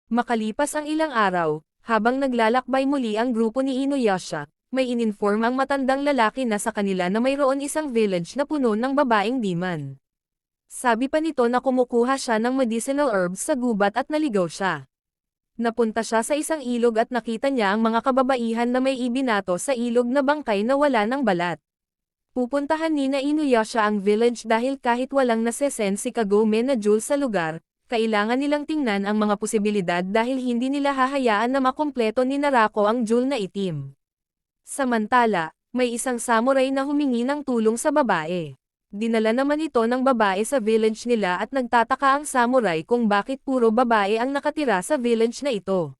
Makalipas ang ilang araw, habang naglalakbay muli ang grupo ni Inuyasha, may ininform ang matandang lalaki na sa kanila na mayroon isang village na puno ng babaeng demon. Sabi pa nito na kumukuha siya ng medicinal herbs sa gubat at naligaw siya. Napunta siya sa isang ilog at nakita niya ang mga kababaihan na may ibinato sa ilog na bangkay na wala ng balat. Pupuntahan ni na Inuyasha ang village dahil kahit walang nasesend si Kagome na Jewel sa lugar, kailangan nilang tingnan ang mga posibilidad dahil hindi nila hahayaan na makumpleto ni Narako ang jewel na itim. Samantala, may isang samurai na humingi ng tulong sa babae. Dinala naman ito ng babae sa village nila at nagtataka ang samurai kung bakit puro babae ang nakatira sa village na ito.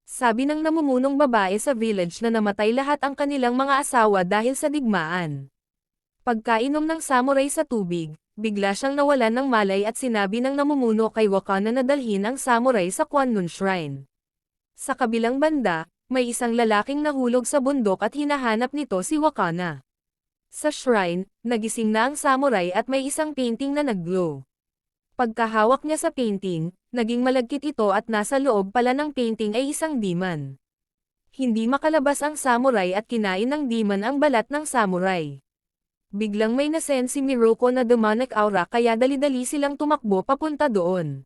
Sabi ng namumunong babae sa village na namatay lahat ang kanilang mga asawa dahil sa digmaan. Pagkainom ng samurai sa tubig, bigla siyang nawalan ng malay at sinabi ng namumuno kay Wakana na dalhin ang samurai sa Kwannon Shrine. Sa kabilang banda, may isang lalaking nahulog sa bundok at hinahanap nito si Wakana. Sa shrine, nagising na ang samurai at may isang painting na nag-glow. Pagkahawak niya sa painting, naging malagkit ito at nasa loob pala ng painting ay isang demon. Hindi makalabas ang samurai at kinain ng demon ang balat ng samurai. Biglang may nasen si Miruko na demonic aura kaya dali-dali silang tumakbo papunta doon.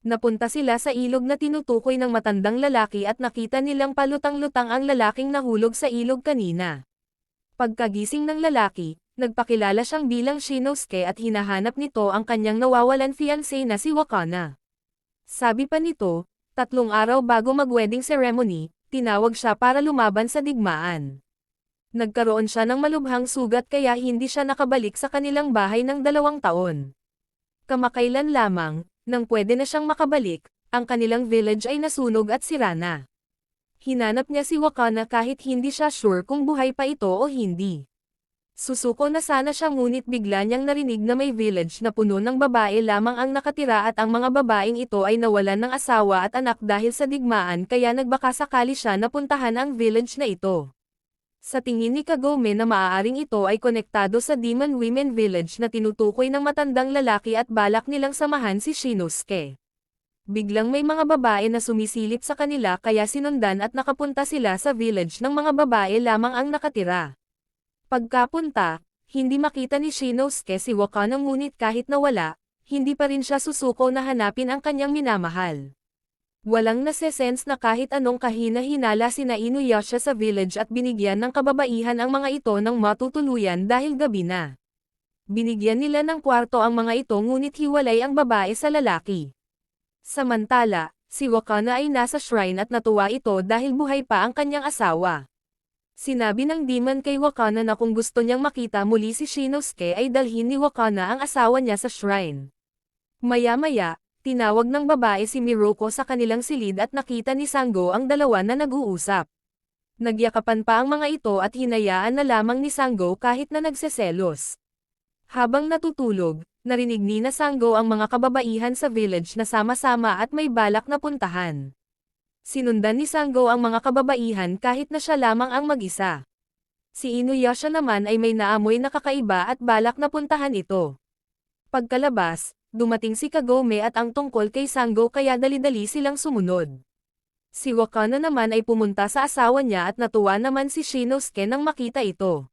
Napunta sila sa ilog na tinutukoy ng matandang lalaki at nakita nilang palutang-lutang ang lalaking nahulog sa ilog kanina. Pagkagising ng lalaki, nagpakilala siyang bilang Shinosuke at hinahanap nito ang kanyang nawawalan fiancé na si Wakana. Sabi pa nito, 3 araw bago mag-wedding ceremony, tinawag siya para lumaban sa digmaan. Nagkaroon siya ng malubhang sugat kaya hindi siya nakabalik sa kanilang bahay ng 2 taon. Kamakailan lamang, nang pwede na siyang makabalik, ang kanilang village ay nasunog at sira na. Hinanap niya si Wakana kahit hindi siya sure kung buhay pa ito o hindi. Susuko na sana siya ngunit bigla niyang narinig na may village na puno ng babae lamang ang nakatira at ang mga babaeng ito ay nawalan ng asawa at anak dahil sa digmaan kaya nagbakasakali siya na puntahan ang village na ito. Sa tingin ni Kagome na maaaring ito ay konektado sa Demon Women Village na tinutukoy ng matandang lalaki at balak nilang samahan si Shinosuke. Biglang may mga babae na sumisilip sa kanila kaya sinundan at nakapunta sila sa village ng mga babae lamang ang nakatira. Pagkapunta, hindi makita ni Shinosuke si Wakana ngunit kahit nawala, hindi pa rin siya susuko na hanapin ang kanyang minamahal. Walang nasesense na kahit anong kahina-hinala sina Inuyasha sa village at binigyan ng kababaihan ang mga ito ng matutuluyan dahil gabi na. Binigyan nila ng kwarto ang mga ito ngunit hiwalay ang babae sa lalaki. Samantala, si Wakana ay nasa shrine at natuwa ito dahil buhay pa ang kanyang asawa. Sinabi ng demon kay Wakana na kung gusto niyang makita muli si Shinosuke ay dalhin ni Wakana ang asawa niya sa shrine. Maya-maya, tinawag ng babae si Miruko sa kanilang silid at nakita ni Sango ang dalawa na nag-uusap. Nagyakapan pa ang mga ito at hinayaan na lamang ni Sango kahit na nagseselos. Habang natutulog, narinig ni na Sango ang mga kababaihan sa village na sama-sama at may balak na puntahan. Sinundan ni Sango ang mga kababaihan kahit na siya lamang ang mag-isa. Si Inuyasha naman ay may naamoy na kakaiba at balak na puntahan ito. Pagkalabas, dumating si Kagome at ang tungkol kay Sango kaya dali-dali silang sumunod. Si Wakana naman ay pumunta sa asawa niya at natuwa naman si Shinosuke nang makita ito.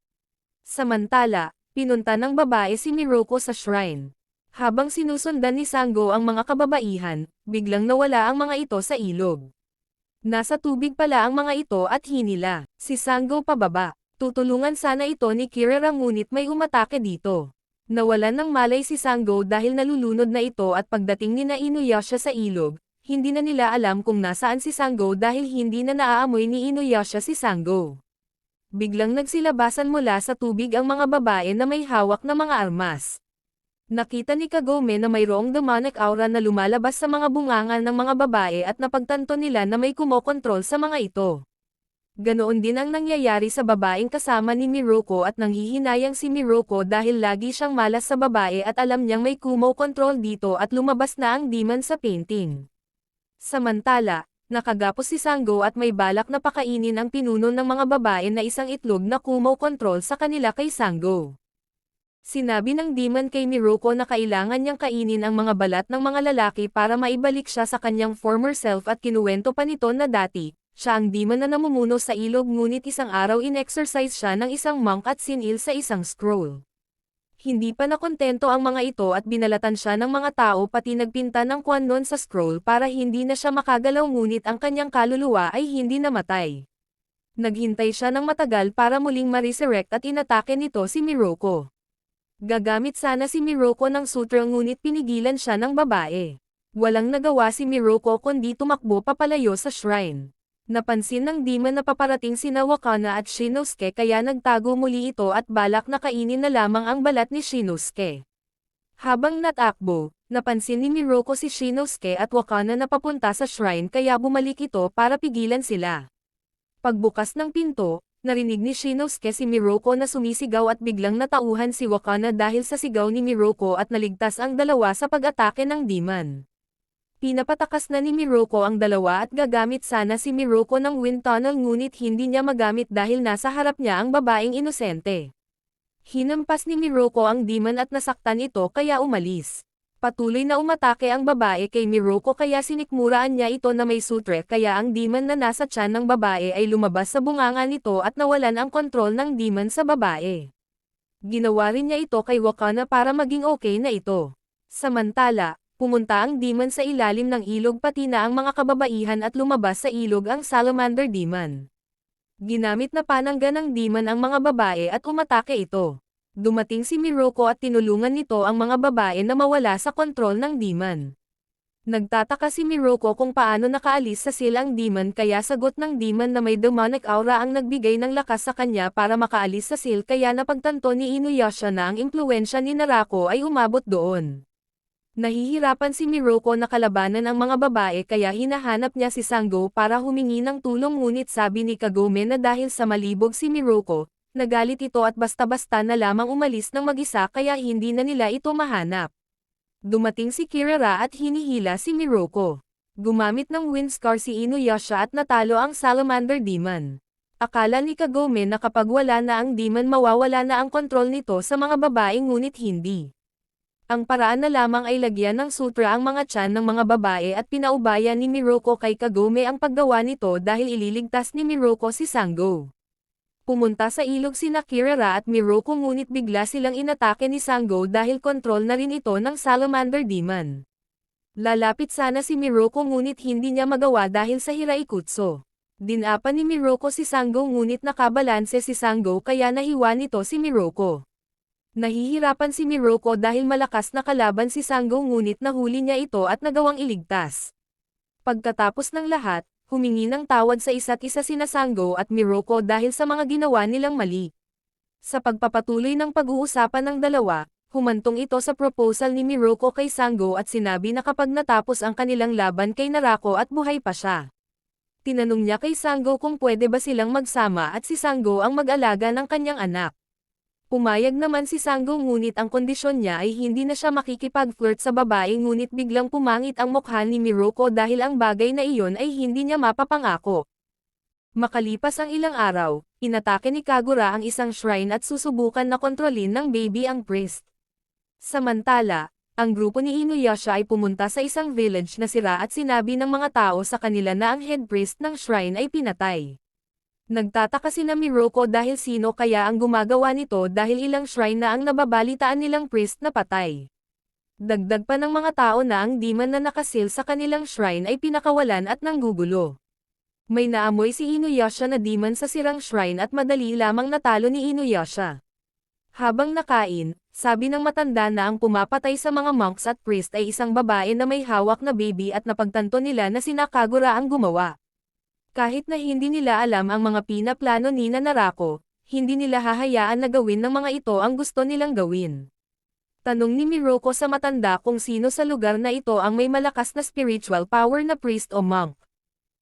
Samantala, pinunta ng babae si Miruko sa shrine. Habang sinusundan ni Sango ang mga kababaihan, biglang nawala ang mga ito sa ilog. Nasa tubig pala ang mga ito at hinila si Sango pababa. Tutulungan sana ito ni Kirara ngunit may umatake dito. Nawalan ng malay si Sango dahil nalulunod na ito at pagdating ni na Inuyasha sa ilog, hindi na nila alam kung nasaan si Sango dahil hindi na naaamoy ni Inuyasha si Sango. Biglang nagsilabasan mula sa tubig ang mga babae na may hawak na mga armas. Nakita ni Kagome na mayroong demonic aura na lumalabas sa mga bungangan ng mga babae at napagtanto nila na may kumokontrol sa mga ito. Ganoon din ang nangyayari sa babaeng kasama ni Miruko at nanghihinayang si Miruko dahil lagi siyang malas sa babae at alam niyang may kumo-control dito at lumabas na ang demon sa painting. Samantala, nakagapos si Sango at may balak na pakainin ang pinuno ng mga babae na isang itlog na kumo-control sa kanila kay Sango. Sinabi ng demon kay Miruko na kailangan niyang kainin ang mga balat ng mga lalaki para maibalik siya sa kanyang former self at kinuwento pa nito na dati, siya ang demon na namumuno sa ilog ngunit isang araw in-exercise siya ng isang monk at sinil sa isang scroll. Hindi pa nakontento ang mga ito at binalatan siya ng mga tao pati nagpinta ng kwannon sa scroll para hindi na siya makagalaw ngunit ang kanyang kaluluwa ay hindi namatay. Naghintay siya ng matagal para muling ma-resurrect at inatake nito si Miruko. Gagamit sana si Miruko ng sutra ngunit pinigilan siya ng babae. Walang nagawa si Miruko kundi tumakbo papalayo sa shrine. Napansin ng demon na paparating sina Wakana at Shinosuke kaya nagtago muli ito at balak na kainin na lamang ang balat ni Shinosuke. Habang natakbo, napansin ni Miruko si Shinosuke at Wakana na papunta sa shrine kaya bumalik ito para pigilan sila. Pagbukas ng pinto, narinig ni Shinosuke si Miruko na sumisigaw at biglang natauhan si Wakana dahil sa sigaw ni Miruko at naligtas ang dalawa sa pag-atake ng demon. Pinapatakas na ni Miruko ang dalawa at gagamit sana si Miruko ng wind tunnel ngunit hindi niya magamit dahil nasa harap niya ang babaeng inosente. Hinampas ni Miruko ang demon at nasaktan ito kaya umalis. Patuloy na umatake ang babae kay Miruko kaya sinikmuraan niya ito na may sutre kaya ang demon na nasa tiyan ng babae ay lumabas sa bunganga nito at nawalan ang kontrol ng demon sa babae. Ginawa rin niya ito kay Wakana para maging okay na ito. Samantala, pumunta ang demon sa ilalim ng ilog pati na ang mga kababaihan at lumabas sa ilog ang salamander demon. Ginamit na panangga ng demon ang mga babae at umatake ito. Dumating si Miruko at tinulungan nito ang mga babae na mawala sa kontrol ng demon. Nagtataka si Miruko kung paano nakaalis sa silang demon kaya sagot ng demon na may demonic aura ang nagbigay ng lakas sa kanya para makaalis sa sil kaya napagtanto ni Inuyasha na ang impluensya ni Narako ay umabot doon. Nahihirapan si Miruko na kalabanan ang mga babae kaya hinahanap niya si Sango para humingi ng tulong ngunit sabi ni Kagome na dahil sa malibog si Miruko, nagalit ito at basta-basta na lamang umalis ng mag-isa kaya hindi na nila ito mahanap. Dumating si Kirara at hinihila si Miruko. Gumamit ng wind scar si Inuyasha at natalo ang salamander demon. Akala ni Kagome na kapag wala na ang demon mawawala na ang kontrol nito sa mga babae ngunit hindi. Ang paraan na lamang ay lagyan ng sutra ang mga tiyan ng mga babae at pinaubaya ni Miruko kay Kagome ang paggawa nito dahil ililigtas ni Miruko si Sango. Pumunta sa ilog sina Kirara at Miruko ngunit bigla silang inatake ni Sango dahil kontrol na rin ito ng salamander demon. Lalapit sana si Miruko ngunit hindi niya magawa dahil sa Hiraikutsu. Dinapan ni Miruko si Sango ngunit nakabalanse si Sango kaya nahiwa nito si Miruko. Nahihirapan si Miruko dahil malakas na kalaban si Sango ngunit nahuli niya ito at nagawang iligtas. Pagkatapos ng lahat, humingi ng tawad sa isa't isa sina Sango at Miruko dahil sa mga ginawa nilang mali. Sa pagpapatuloy ng pag-uusapan ng dalawa, humantong ito sa proposal ni Miruko kay Sango at sinabi na kapag natapos ang kanilang laban kay Narako at buhay pa siya. Tinanong niya kay Sango kung pwede ba silang magsama at si Sango ang mag-alaga ng kanyang anak. Pumayag naman si Sango ngunit ang kondisyon niya ay hindi na siya makikipag-flirt sa babae ngunit biglang pumangit ang mukha ni Miruko dahil ang bagay na iyon ay hindi niya mapapangako. Makalipas ang ilang araw, inatake ni Kagura ang isang shrine at susubukan na kontrolin ng baby ang priest. Samantala, ang grupo ni Inuyasha ay pumunta sa isang village na sira at sinabi ng mga tao sa kanila na ang head priest ng shrine ay pinatay. Nagtataka sina Miruko dahil sino kaya ang gumagawa nito dahil ilang shrine na ang nababalitaan nilang priest na patay. Dagdag pa ng mga tao na ang demon na nakasil sa kanilang shrine ay pinakawalan at nanggugulo. May naamoy si Inuyasha na demon sa sirang shrine at madali lamang natalo ni Inuyasha. Habang nakain, sabi ng matanda na ang pumapatay sa mga monks at priest ay isang babae na may hawak na baby at napagtanto nila na sina Kagura ang gumawa. Kahit na hindi nila alam ang mga pinaplano ni Narako, hindi nila hahayaan na gawin ng mga ito ang gusto nilang gawin. Tanong ni Miruko sa matanda kung sino sa lugar na ito ang may malakas na spiritual power na priest o monk.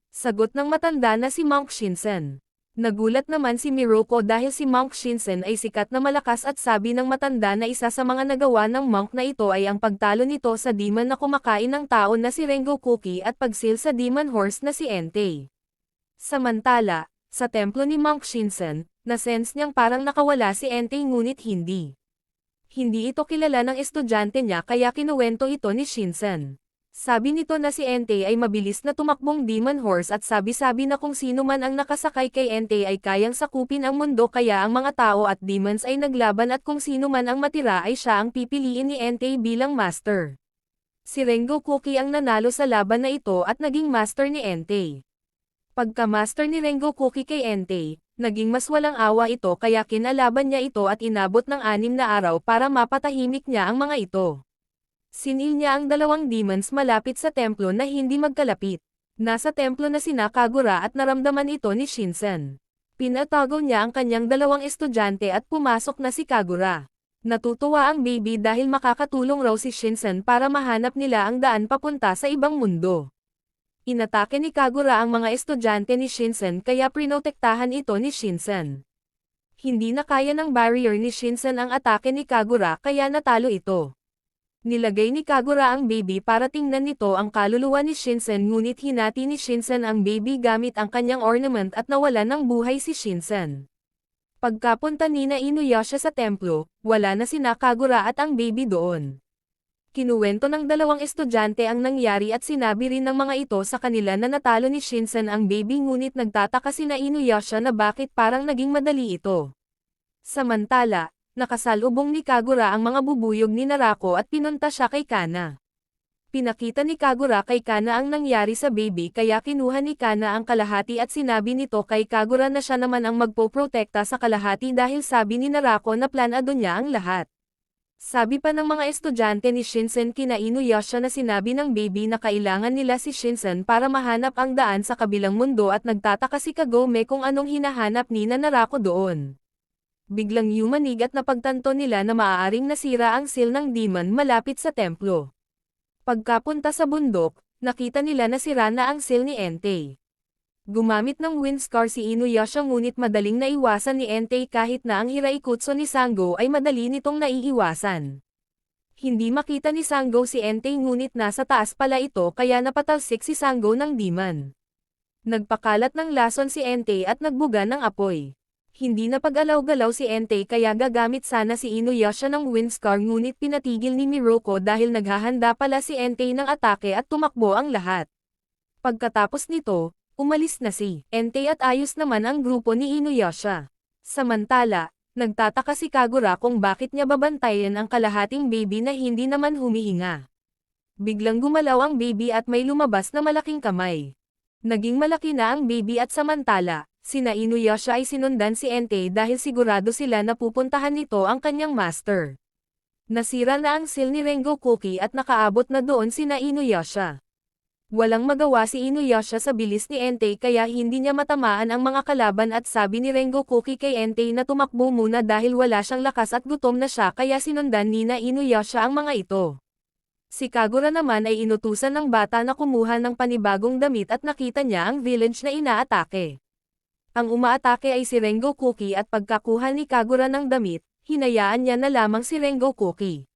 Sagot ng matanda na si Monk Shinsen. Nagulat naman si Miruko dahil si Monk Shinsen ay sikat na malakas at sabi ng matanda na isa sa mga nagawa ng monk na ito ay ang pagtalo nito sa demon na kumakain ng tao na si Rengokuki at pagsil sa demon horse na si Entei. Samantala, sa templo ni Monk Shinsen, na-sense niyang parang nakawala si Entei ngunit hindi. Hindi ito kilala ng estudyante niya kaya kinuwento ito ni Shinsen. Sabi nito na si Entei ay mabilis na tumakbong demon horse at sabi-sabi na kung sino man ang nakasakay kay Entei ay kayang sakupin ang mundo kaya ang mga tao at demons ay naglaban at kung sino man ang matira ay siya ang pipiliin ni Entei bilang master. Si Rengokuki ang nanalo sa laban na ito at naging master ni Entei. Pagka-master ni Rengokuki kay Entei, naging mas walang awa ito kaya kinalaban niya ito at inabot ng 6 na araw para mapatahimik niya ang mga ito. Sinil niya ang 2 demons malapit sa templo na hindi magkalapit. Nasa templo na sina Kagura at naramdaman ito ni Shinsen. Pinatago niya ang kanyang 2 estudyante at pumasok na si Kagura. Natutuwa ang baby dahil makakatulong raw si Shinsen para mahanap nila ang daan papunta sa ibang mundo. Inatake ni Kagura ang mga estudyante ni Shinsen kaya prinotektahan ito ni Shinsen. Hindi na kaya ng barrier ni Shinsen ang atake ni Kagura kaya natalo ito. Nilagay ni Kagura ang baby para tingnan nito ang kaluluwa ni Shinsen ngunit hinati ni Shinsen ang baby gamit ang kanyang ornament at nawalan ng buhay si Shinsen. Pagkapunta ni Inuyasha sa templo, wala na sina Kagura at ang baby doon. Kinuwento ng 2 estudyante ang nangyari at sinabi rin ng mga ito sa kanila na natalo ni Shinsen ang baby ngunit nagtataka sina Inuyasha na bakit parang naging madali ito. Samantala, nakasalubong ni Kagura ang mga bubuyog ni Narako at pinunta siya kay Kana. Pinakita ni Kagura kay Kana ang nangyari sa baby kaya kinuha ni Kana ang kalahati at sinabi nito kay Kagura na siya naman ang magpoprotekta sa kalahati dahil sabi ni Narako na planado niya ang lahat. Sabi pa ng mga estudyante ni Shinsen kina Inuyasha na sinabi ng baby na kailangan nila si Shinsen para mahanap ang daan sa kabilang mundo at nagtataka si Kagome kung anong hinahanap ni Narako doon. Biglang yumanig at napagtanto nila na maaaring nasira ang seal ng demon malapit sa templo. Pagkapunta sa bundok, nakita nila na sira na ang seal ni Entei. Gumamit ng wind scar si Inuyasha ngunit madaling naiwasan ni Entei kahit na ang Hiraikutsu ni Sango ay madali nitong naiiwasan. Hindi makita ni Sango si Entei ngunit nasa taas pala ito kaya napatalsik si Sango ng demon. Nagpakalat ng lason si Entei at nagbuga ng apoy. Hindi na pag-alaw-galaw si Entei kaya gagamit sana si Inuyasha ng wind scar ngunit pinatigil ni Miroko dahil naghahanda pala si Entei ng atake at tumakbo ang lahat. Pagkatapos nito, umalis na si Entei at ayos naman ang grupo ni Inuyasha. Samantala, nagtataka si Kagura kung bakit niya babantayan ang kalahating baby na hindi naman humihinga. Biglang gumalaw ang baby at may lumabas na malaking kamay. Naging malaki na ang baby at samantala, sina Inuyasha ay sinundan si Entei dahil sigurado sila na pupuntahan nito ang kanyang master. Nasira na ang seal ni Rengokuki at nakaabot na doon sina Inuyasha. Walang magawa si Inuyasha sa bilis ni Entei kaya hindi niya matamaan ang mga kalaban at sabi ni Rengokuki kay Entei na tumakbo muna dahil wala siyang lakas at gutom na siya kaya sinundan ni Inuyasha ang mga ito. Si Kagura naman ay inutusan ng bata na kumuha ng panibagong damit at nakita niya ang village na inaatake. Ang umaatake ay si Rengokuki at pagkakuha ni Kagura ng damit, hinayaan niya na lamang si Rengokuki.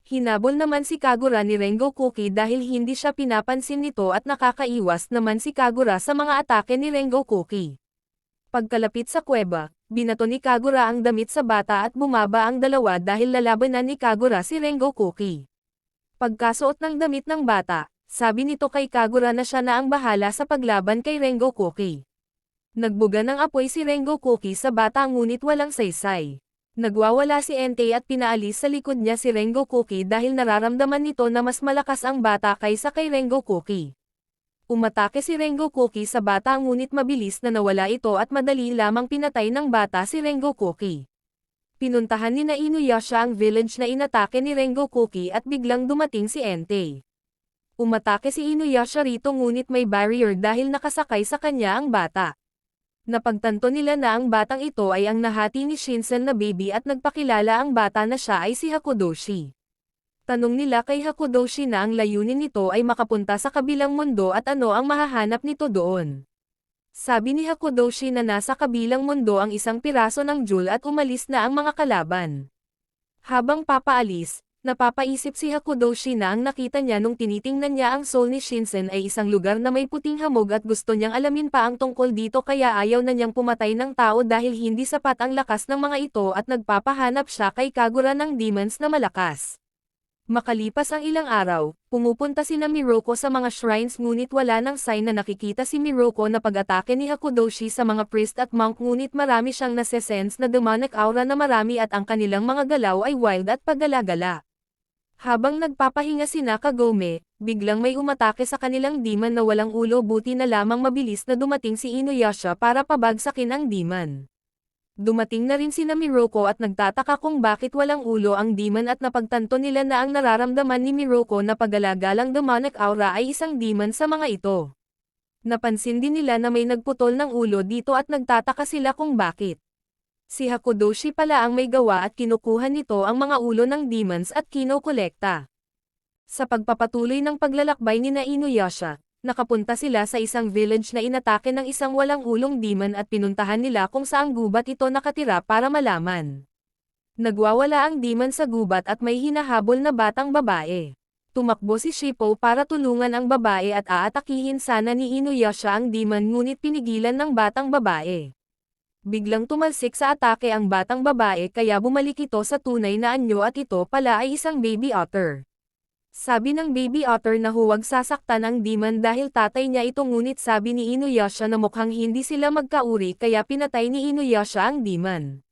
Hinabol naman si Kagura ni Rengokuki dahil hindi siya pinapansin nito at nakakaiwas naman si Kagura sa mga atake ni Rengokuki. Pagkalapit sa kuweba, binato ni Kagura ang damit sa bata at bumaba ang dalawa dahil lalabanan ni Kagura si Rengokuki. Pagkasuot ng damit ng bata, sabi nito kay Kagura na siya na ang bahala sa paglaban kay Rengokuki. Nagbuga ng apoy si Rengokuki sa bata ngunit walang saysay. Nagwawala si Entei at pinaalis sa likod niya si Rengokuki dahil nararamdaman nito na mas malakas ang bata kaysa kay Rengokuki. Umatake si Rengokuki sa bata ngunit mabilis na nawala ito at madali lamang pinatay ng bata si Rengokuki. Pinuntahan ni Inuyasha ang village na inatake ni Rengokuki at biglang dumating si Entei. Umatake si Inuyasha rito ngunit may barrier dahil nakasakay sa kanya ang bata. Napagtanto nila na ang batang ito ay ang nahati ni Shinsen na baby at nagpakilala ang bata na siya ay si Hakudoshi. Tanong nila kay Hakudoshi na ang layunin nito ay makapunta sa kabilang mundo at ano ang mahahanap nito doon. Sabi ni Hakudoshi na nasa kabilang mundo ang isang piraso ng jewel at umalis na ang mga kalaban. Habang papaalis, Napapaisip si Hakudoshi na ang nakita niya nung tinitingnan niya ang soul ni Shinsen ay isang lugar na may puting hamog at gusto niyang alamin pa ang tungkol dito kaya ayaw na niyang pumatay ng tao dahil hindi sapat ang lakas ng mga ito at nagpapahanap siya kay Kagura ng demons na malakas. Makalipas ang ilang araw, pumupunta sina Miroko sa mga shrines ngunit wala nang sign na nakikita si Miroko na pag-atake ni Hakudoshi sa mga priest at monk ngunit marami siyang nase-sense na demonic aura na marami at ang kanilang mga galaw ay wild at paggala-gala. Habang nagpapahinga sina Kagome, biglang may umatake sa kanilang demon na walang ulo buti na lamang mabilis na dumating si Inuyasha para pabagsakin ang demon. Dumating na rin sina Miroko at nagtataka kung bakit walang ulo ang demon at napagtanto nila na ang nararamdaman ni Miroko na paggalagalang demonic aura ay isang demon sa mga ito. Napansin din nila na may nagputol ng ulo dito at nagtataka sila kung bakit. Si Hakudoshi pala ang may gawa at kinukuha nito ang mga ulo ng demons at kinokolekta. Sa pagpapatuloy ng paglalakbay ni Inuyasha, nakapunta sila sa isang village na inatake ng isang walang ulong demon at pinuntahan nila kung saang gubat ito nakatira para malaman. Nagwawala ang demon sa gubat at may hinahabol na batang babae. Tumakbo si Shippo para tulungan ang babae at aatakihin sana ni Inuyasha ang demon ngunit pinigilan ng batang babae. Biglang tumalsik sa atake ang batang babae kaya bumalik ito sa tunay na anyo at ito pala ay isang baby otter. Sabi ng baby otter na huwag sasaktan ang demon dahil tatay niya ito ngunit sabi ni Inuyasha na mukhang hindi sila magkauri kaya pinatay ni Inuyasha ang demon.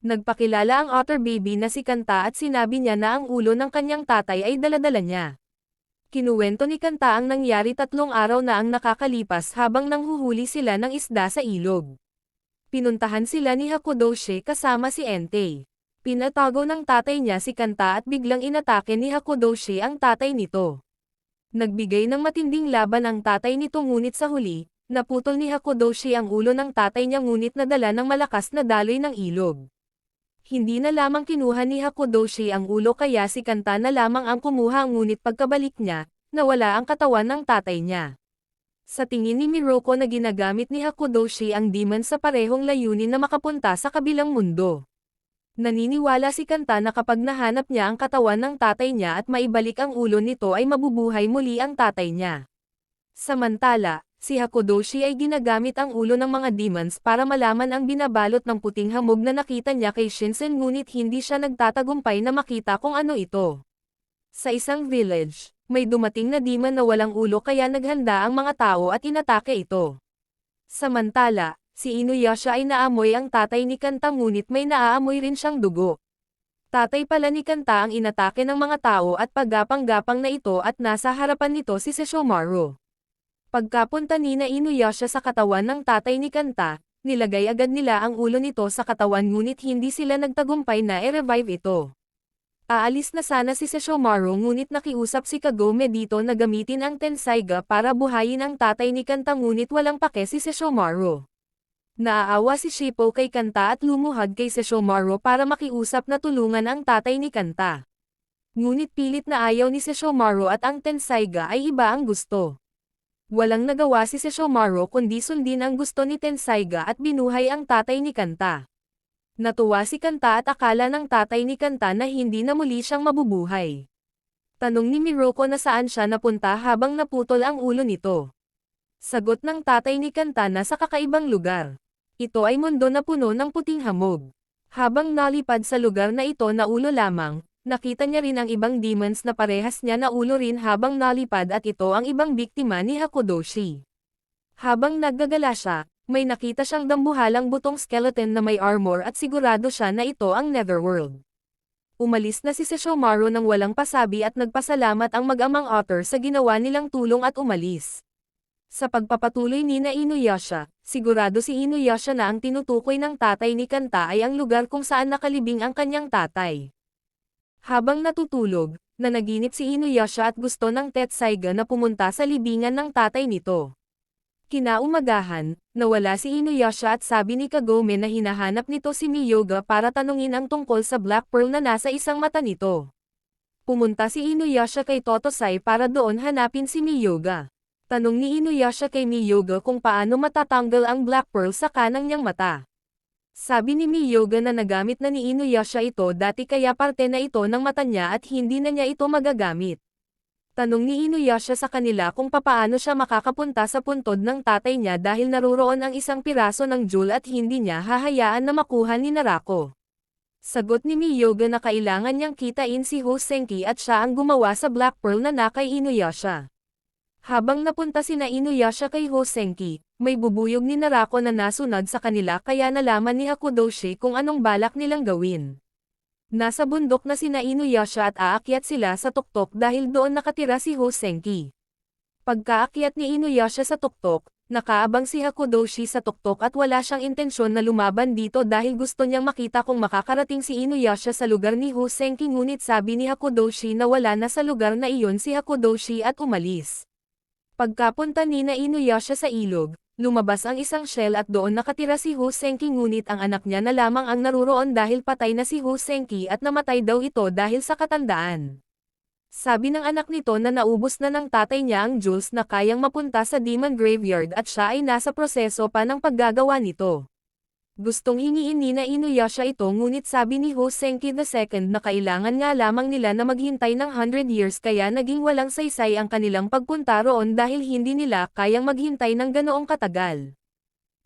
Nagpakilala ang otter baby na si Kanta at sinabi niya na ang ulo ng kanyang tatay ay daladala niya. Kinuwento ni Kanta ang nangyari 3 araw na ang nakakalipas habang nanghuhuli sila ng isda sa ilog. Pinuntahan sila ni Hakudoshi kasama si Entei. Pinatago ng tatay niya si Kanta at biglang inatake ni Hakudoshi ang tatay nito. Nagbigay ng matinding laban ang tatay nito ngunit sa huli, naputol ni Hakudoshi ang ulo ng tatay niya ngunit nadala ng malakas na daloy ng ilog. Hindi na lamang kinuha ni Hakudoshi ang ulo kaya si Kanta na lamang ang kumuha ngunit pagkabalik niya, nawala ang katawan ng tatay niya. Sa tingin ni Miroko na ginagamit ni Hakudoshi ang demon sa parehong layunin na makapunta sa kabilang mundo. Naniniwala si Kanta na kapag nahanap niya ang katawan ng tatay niya at maibalik ang ulo nito ay mabubuhay muli ang tatay niya. Samantala, si Hakudoshi ay ginagamit ang ulo ng mga demons para malaman ang binabalot ng puting hamog na nakita niya kay Shinsen ngunit hindi siya nagtatagumpay na makita kung ano ito. Sa isang village, may dumating na demon na walang ulo kaya naghanda ang mga tao at inatake ito. Samantala, si Inuyasha ay naamoy ang tatay ni Kanta ngunit may naaamoy rin siyang dugo. Tatay pala ni Kanta ang inatake ng mga tao at paggapang-gapang na ito at nasa harapan nito si Sesshomaru. Pagkapunta ni Inuyasha sa katawan ng tatay ni Kanta, nilagay agad nila ang ulo nito sa katawan ngunit hindi sila nagtagumpay na i-revive ito. Aalis na sana si Sesshomaru ngunit nakiusap si Kagome dito na gamitin ang Tensaiga para buhayin ang tatay ni Kanta ngunit walang pake si Sesshomaru. Naaawa si Shippo kay Kanta at lumuhad kay Sesshomaru para makiusap na tulungan ang tatay ni Kanta. Ngunit pilit na ayaw ni Sesshomaru at ang Tensaiga ay iba ang gusto. Walang nagawa si Sesshomaru kundi sundin ang gusto ni Tensaiga at binuhay ang tatay ni Kanta. Natuwa si Kanta at akala ng tatay ni Kanta na hindi na muli siyang mabubuhay. Tanong ni Miroko na saan siya napunta habang naputol ang ulo nito. Sagot ng tatay ni Kanta na sa kakaibang lugar. Ito ay mundo na puno ng puting hamog. Habang nalipad sa lugar na ito na ulo lamang, nakita niya rin ang ibang demons na parehas niya na ulo rin habang nalipad at ito ang ibang biktima ni Hakudoshi. Habang naggagala siya, may nakita siyang dambuhalang butong skeleton na may armor at sigurado siya na ito ang Netherworld. Umalis na si Sesshomaru nang walang pasabi at nagpasalamat ang mag-amang otter sa ginawa nilang tulong at umalis. Sa pagpapatuloy ni Inuyasha, sigurado si Inuyasha na ang tinutukoy ng tatay ni Kanta ay ang lugar kung saan nakalibing ang kanyang tatay. Habang natutulog, nanaginip si Inuyasha at gusto ng Tensaiga na pumunta sa libingan ng tatay nito. Kinaumagahan, nawala si Inuyasha at sabi ni Kagome na hinahanap nito si Miyoga para tanungin ang tungkol sa Black Pearl na nasa isang mata nito. Pumunta si Inuyasha kay Totosai para doon hanapin si Miyoga. Tanong ni Inuyasha kay Miyoga kung paano matatanggal ang Black Pearl sa kanang niyang mata. Sabi ni Miyoga na nagamit na ni Inuyasha ito dati kaya parte na ito ng mata niya at hindi na niya ito magagamit. Tanong ni Inuyasha sa kanila kung papaano siya makakapunta sa puntod ng tatay niya dahil naruroon ang isang piraso ng jewel at hindi niya hahayaan na makuha ni Narako. Sagot ni Miyoga na kailangan niyang kitain si Hosenki at siya ang gumawa sa Black Pearl na kay Inuyasha. Habang napunta sina Inuyasha kay Hosenki, may bubuyog ni Narako na nasunod sa kanila kaya nalaman ni Hakudoshi kung anong balak nilang gawin. Nasa bundok na sina Inuyasha at aakyat sila sa tuktok dahil doon nakatira si Hosenki. Pagkaakyat ni Inuyasha sa tuktok, nakaabang si Hakudoshi sa tuktok at wala siyang intensyon na lumaban dito dahil gusto niyang makita kung makakarating si Inuyasha sa lugar ni Hosenki ngunit sabi ni Hakudoshi na wala na sa lugar na iyon si Hakudoshi at umalis. Pagkapunta ni Inuyasha sa ilog, lumabas ang isang shell at doon nakatira si Hosenki ngunit ang anak niya na lamang ang naruroon dahil patay na si Hosenki at namatay daw ito dahil sa katandaan. Sabi ng anak nito na naubos na ng tatay niya ang jewels na kayang mapunta sa Demon Graveyard at siya ay nasa proseso pa ng paggagawa nito. Gustong hingiin ni Inuyasha ito ngunit sabi ni Hosenki II na kailangan nga lamang nila na maghintay ng 100 years kaya naging walang saysay ang kanilang pagpunta roon dahil hindi nila kayang maghintay ng ganoong katagal.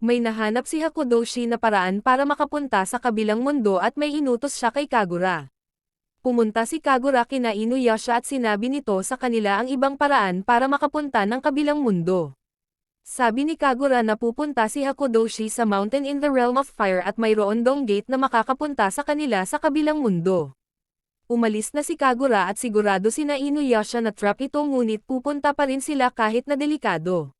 May nahanap si Hakudoshi na paraan para makapunta sa kabilang mundo at may inutos siya kay Kagura. Pumunta si Kagura kina Inuyasha at sinabi nito sa kanila ang ibang paraan para makapunta ng kabilang mundo. Sabi ni Kagura na pupunta si Hakudoshi sa mountain in the realm of fire at mayroon dong gate na makakapunta sa kanila sa kabilang mundo. Umalis na si Kagura at sigurado sina Inuyasha na trap ito ngunit pupunta pa rin sila kahit na delikado.